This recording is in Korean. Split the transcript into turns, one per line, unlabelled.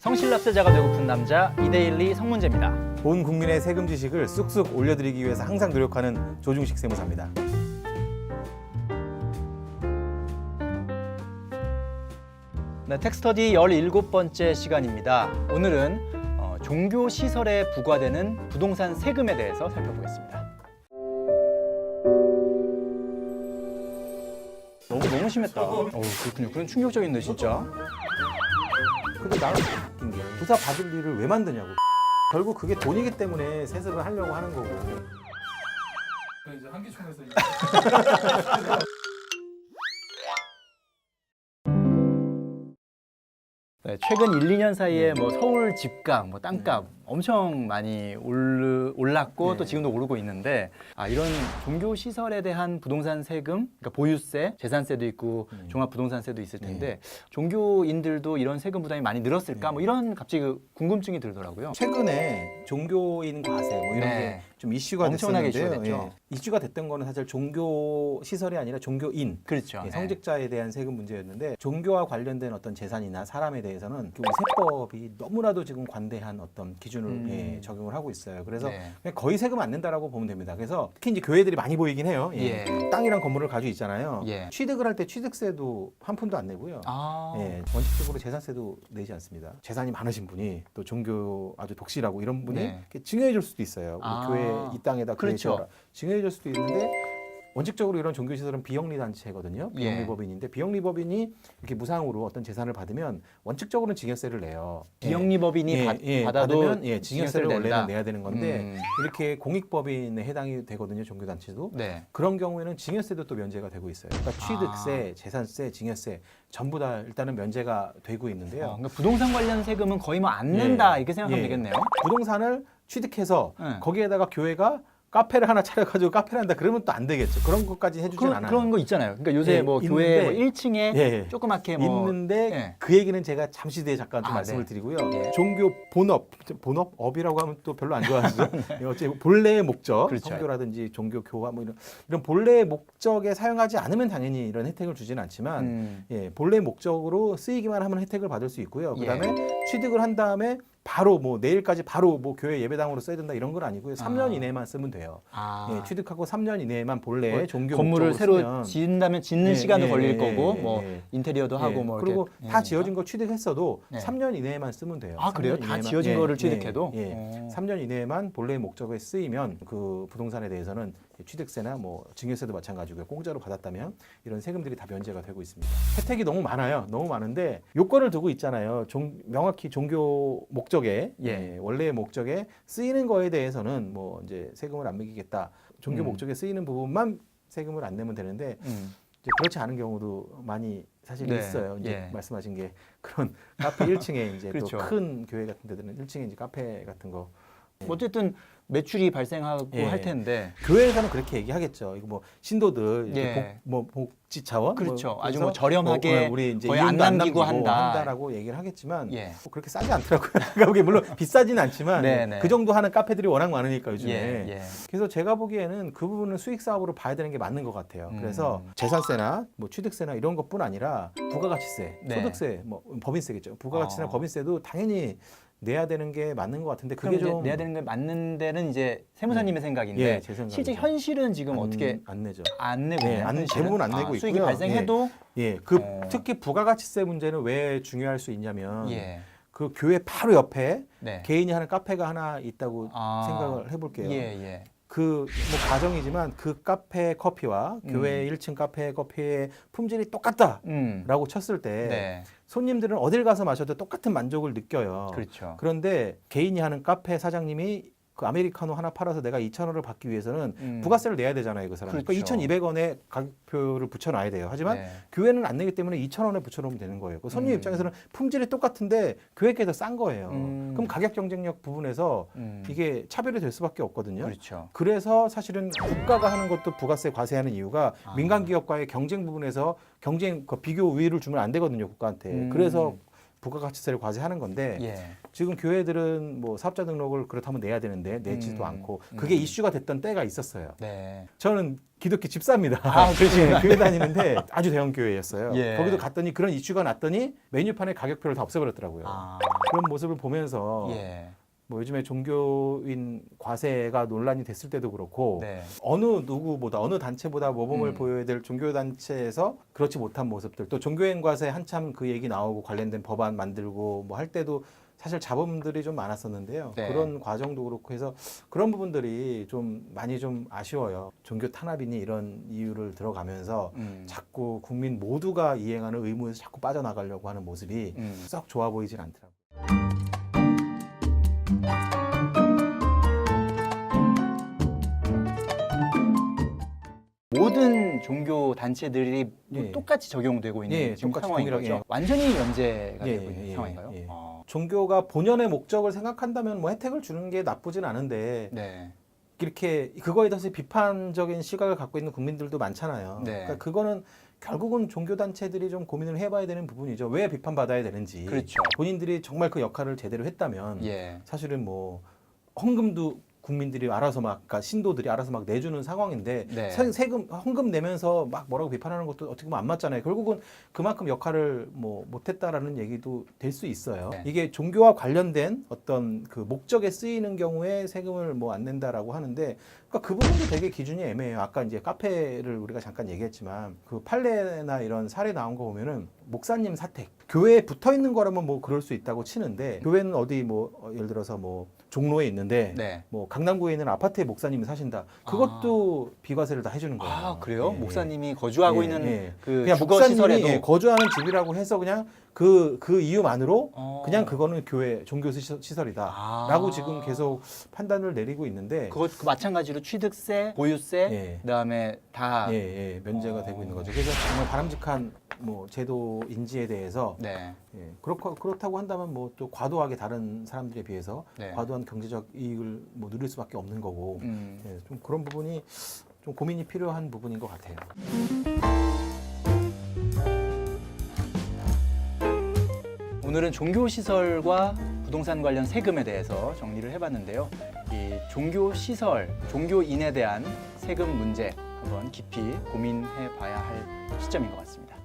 성실납세자가 되고픈 남자 이데일리 성문재입니다.
온 국민의 세금 지식을 쑥쑥 올려드리기 위해서 항상 노력하는 조중식 세무사입니다.
네, 텍스터디 17번째 시간입니다. 오늘은 종교시설에 부과되는 부동산 세금에 대해서 살펴보겠습니다. 너무 심했다. 그렇군요. 그런 충격적인데 진짜.
근데 나는 웃긴 게 부사 받을 일을 왜 만드냐고. 결국 그게 돈이기 때문에 세습을 하려고 하는 거고.
이제 한기총에서
네, 최근 1, 2년 사이에 서울 집값, 땅값 엄청 많이 올랐고 또 지금도 오르고 있는데 이런 종교 시설에 대한 부동산 세금, 그러니까 보유세, 재산세도 있고 종합부동산세도 있을 텐데 종교인들도 이런 세금 부담이 많이 늘었을까? 이런 갑자기 궁금증이 들더라고요.
최근에 종교인 과세 이런 게 좀 이슈가
엄청나게
됐었는데요.
이슈가 됐죠.
이슈가 됐던 거는 사실 종교 시설이 아니라 종교인,
그렇죠.
성직자에 대한 세금 문제였는데 종교와 관련된 어떤 재산이나 사람에 대해서는 세법이 너무나도 지금 관대한 어떤 기준을 적용을 하고 있어요. 그래서 그냥 거의 세금 안 낸다라고 보면 됩니다. 그래서 특히 이제 교회들이 많이 보이긴 해요. 땅이랑 건물을 가지고 있잖아요. 취득을 할 때 취득세도 한 푼도 안 내고요. 원칙적으로 재산세도 내지 않습니다. 재산이 많으신 분이 또 종교 아주 독실하고 이런 분이 이렇게 증여해 줄 수도 있어요. 우리 교회 이 땅에다 교회 지어라. 증여해 줄 수도 있는데 원칙적으로 이런 종교시설은 비영리 단체거든요. 비영리 법인인데 비영리 법인이 이렇게 무상으로 어떤 재산을 받으면 원칙적으로는 증여세를 내요.
비영리 법인이 받아도
증여세를 원래는 내야 되는 건데 이렇게 공익법인에 해당이 되거든요. 종교단체도. 그런 경우에는 증여세도 또 면제가 되고 있어요. 그러니까 취득세, 재산세, 증여세 전부 다 일단은 면제가 되고 있는데요.
그러니까 부동산 관련 세금은 거의 안 낸다 이렇게 생각하면 되겠네요.
부동산을 취득해서 거기에다가 교회가 카페를 하나 차려가지고 카페를 한다 그러면 또 안 되겠죠. 그런 것까지 해주진 않아요.
그런 거 있잖아요. 그러니까 요새 교회 1층에 조그맣게
있는데 그 얘기는 제가 잠시 뒤에 잠깐 좀 말씀을 드리고요. 종교 본업이라고 하면 또 별로 안 좋아하시죠. 어쨌든 본래의 목적, 성교라든지 종교 교화 이런 본래의 목적에 사용하지 않으면 당연히 이런 혜택을 주지는 않지만 본래의 목적으로 쓰이기만 하면 혜택을 받을 수 있고요. 그다음에 취득을 한 다음에 바로 내일까지 바로 교회 예배당으로 써야 된다 이런 건 아니고요. 3년 이내만 쓰면 돼요. 취득하고 3년 이내만 본래 종교
건물을 새로
쓰면.
지은다면 짓는 시간도 걸릴 거고 인테리어도 하고
그리고 다 지어진 거 취득했어도 3년 이내에만 쓰면 돼요.
그래요? 다 지어진 거를 취득해도?
3년 이내에만 본래 목적에 쓰이면 그 부동산에 대해서는 취득세나 증여세도 마찬가지고요. 공짜로 받았다면 이런 세금들이 다 면제가 되고 있습니다. 혜택이 너무 많아요. 너무 많은데 요건을 두고 있잖아요. 명확히 종교 목적에 원래의 목적에 쓰이는 거에 대해서는 이제 세금을 안 매기겠다. 종교 목적에 쓰이는 부분만 세금을 안 내면 되는데 이제 그렇지 않은 경우도 많이 사실 있어요. 이제 말씀하신 게 그런 카페 1층에 이제 또 큰 교회 같은 데들은 1층에 이제 카페 같은 거
어쨌든 매출이 발생하고 할 텐데
교회에서는 그렇게 얘기하겠죠. 이거 신도들 복지 차원
아주 저렴하게
우리 이제
거의 안 남기고
한다라고 얘기를 하겠지만 그렇게 싸지 않더라고요. 그게 물론 비싸지는 않지만 그 정도 하는 카페들이 워낙 많으니까 요즘에. 그래서 제가 보기에는 그 부분은 수익 사업으로 봐야 되는 게 맞는 것 같아요. 그래서 재산세나 취득세나 이런 것뿐 아니라 부가가치세, 소득세, 법인세겠죠. 부가가치세나 법인세도 당연히 내야 되는 게 맞는 것 같은데 그게 좀
내야 되는 게 맞는 데는 이제 세무사님의 생각인데 실제 현실은 지금 어떻게
안 내죠?
안 내고 있네요.
대부분 안 내고
수익이
있고요.
발생해도
특히 부가가치세 문제는 왜 중요할 수 있냐면 그 교회 바로 옆에 개인이 하는 카페가 하나 있다고 생각을 해볼게요. 가정이지만 그 카페 커피와 교회 1층 카페 커피의 품질이 똑같다라고 쳤을 때 손님들은 어딜 가서 마셔도 똑같은 만족을 느껴요. 그런데 개인이 하는 카페 사장님이 그 아메리카노 하나 팔아서 내가 2,000원을 받기 위해서는 부가세를 내야 되잖아요, 그 사람. 그러니까 2,200원에 가격표를 붙여놔야 돼요. 하지만 교회는 안 내기 때문에 2,000원에 붙여놓으면 되는 거예요. 그 손님 입장에서는 품질이 똑같은데 교회께 더 싼 거예요. 그럼 가격 경쟁력 부분에서 이게 차별이 될 수밖에 없거든요. 그래서 사실은 국가가 하는 것도 부가세 과세하는 이유가 민간 기업과의 경쟁 부분에서 비교 우위를 주면 안 되거든요, 국가한테. 그래서 부가가치세를 과세하는 건데
예.
지금 교회들은 뭐 사업자 등록을 그렇다면 내야 되는데 내지도 않고 그게 이슈가 됐던 때가 있었어요.
네.
저는 기독교 집사입니다.
그러시구나.
교회 다니는데 아주 대형 교회였어요.
예.
거기도 갔더니 그런 이슈가 났더니 메뉴판에 가격표를 다 없애버렸더라고요. 그런 모습을 보면서
예.
뭐 요즘에 종교인 과세가 논란이 됐을 때도 그렇고
네.
어느 누구보다 어느 단체보다 모범을 보여야 될 종교 단체에서 그렇지 못한 모습들 또 종교인 과세 한참 그 얘기 나오고 관련된 법안 만들고 뭐 할 때도 사실 잡음들이 좀 많았었는데요.
네.
그런 과정도 그렇고 해서 그런 부분들이 좀 많이 좀 아쉬워요. 종교 탄압이니 이런 이유를 들어가면서 자꾸 국민 모두가 이행하는 의무에서 자꾸 빠져나가려고 하는 모습이 썩 좋아 보이진 않더라고요.
모든 종교 단체들이
예.
똑같이 적용되고 있는
예,
지금
똑같이
상황인
동일하게,
거죠.
예.
완전히 면제가
예,
되고 있는
예,
상황인가요?
예. 종교가 본연의 목적을 생각한다면 뭐 혜택을 주는 게 나쁘진 않은데
네.
이렇게 그거에 대해서 비판적인 시각을 갖고 있는 국민들도 많잖아요.
네.
그러니까 그거는 결국은 종교 단체들이 좀 고민을 해봐야 되는 부분이죠. 왜 비판받아야 되는지.
그렇죠.
본인들이 정말 그 역할을 제대로 했다면
예.
사실은 뭐 헌금도 국민들이 알아서 막, 그러니까 신도들이 알아서 막 내주는 상황인데
네.
세금 헌금 내면서 막 뭐라고 비판하는 것도 어떻게 보면 안 맞잖아요. 결국은 그만큼 역할을 뭐 못했다라는 얘기도 될 수 있어요.
네.
이게 종교와 관련된 어떤 그 목적에 쓰이는 경우에 세금을 뭐 안 낸다라고 하는데 그러니까 그 부분도 되게 기준이 애매해요. 아까 이제 카페를 우리가 잠깐 얘기했지만 그 판례나 이런 사례 나온 거 보면은 목사님 사택 교회에 붙어 있는 거라면 뭐 그럴 수 있다고 치는데 교회는 어디 뭐 예를 들어서 뭐 종로에 있는데
네.
뭐 강남구에 있는 아파트에 목사님이 사신다. 그것도 비과세를 다 해주는 거예요.
아, 그래요?
예,
목사님이 거주하고
예,
있는
예.
그
그냥
주거
목사님이
시설에도
예, 거주하는 집이라고 해서 그냥 그 이유만으로
어.
그냥 그거는 교회 종교 시설이다라고 지금 계속 판단을 내리고 있는데
그것 그 마찬가지로 취득세, 보유세,
예.
그다음에 다
면제가 되고 있는 거죠. 그래서 정말 바람직한 뭐 제도인지에 대해서
네.
그렇다고 한다면 뭐 또 과도하게 다른 사람들에 비해서
네.
과도한 경제적 이익을 뭐 누릴 수밖에 없는 거고 좀 그런 부분이 좀 고민이 필요한 부분인 것 같아요.
오늘은 종교시설과 부동산 관련 세금에 대해서 정리를 해봤는데요. 이 종교시설, 종교인에 대한 세금 문제 한번 깊이 고민해 봐야 할 시점인 것 같습니다.